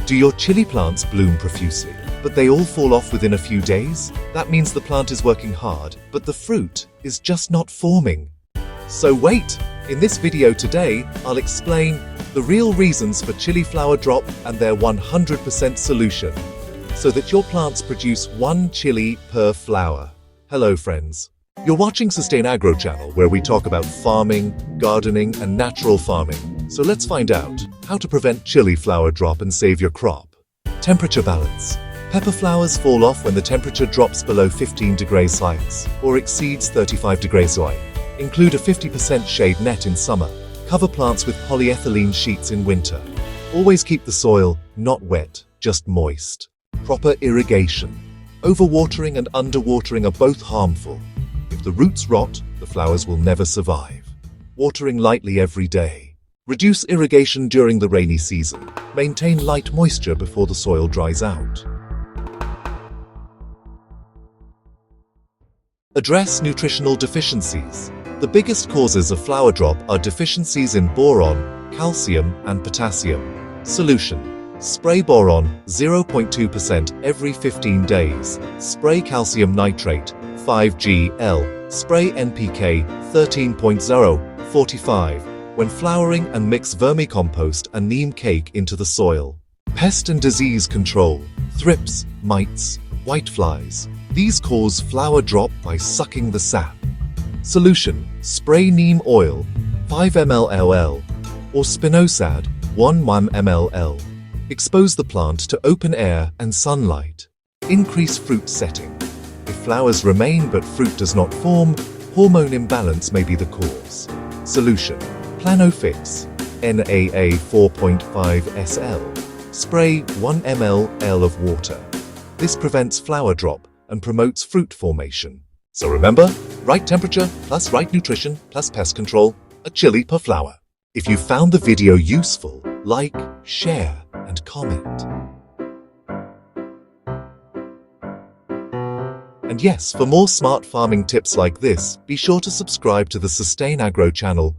Do your chili plants bloom profusely, but they all fall off within a few days? That means the plant is working hard, but the fruit is just not forming. So wait! In this video today, I'll explain the real reasons for chili flower drop and their 100% solution, so that your plants produce 1 chili per flower. Hello friends. You're watching Sustain Agro channel, where we talk about farming, gardening and natural farming. So let's find out how to prevent chili flower drop and save your crop. Temperature balance. Pepper flowers fall off when the temperature drops below 15 degrees Celsius or exceeds 35 degrees Celsius. Include a 50% shade net in summer. Cover plants with polyethylene sheets in winter. Always keep the soil not wet, just moist. Proper irrigation. Overwatering and underwatering are both harmful. If the roots rot, the flowers will never survive. Watering lightly every day. Reduce irrigation during the rainy season. Maintain light moisture before the soil dries out. Address nutritional deficiencies. The biggest causes of flower drop are deficiencies in boron, calcium, and potassium. Solution. Spray boron 0.2% every 15 days. Spray calcium nitrate 5 gl. Spray NPK 13.0 45 when flowering, and mix vermicompost and neem cake into the soil. Pest and disease control. Thrips, mites, whiteflies. These cause flower drop by sucking the sap. Solution. Spray neem oil 5 ml or spinosad 1 ml. Expose the plant to open air and sunlight. Increase fruit setting. If flowers remain but fruit does not form, hormone imbalance may be the cause. Solution. Planofix NAA 4.5 SL. Spray 1 ml of water. This prevents flower drop and promotes fruit formation. So remember, right temperature plus right nutrition plus pest control, a chili per flower. If you found the video useful, like, share, and comment. And yes, for more smart farming tips like this, be sure to subscribe to the Sustain Agro channel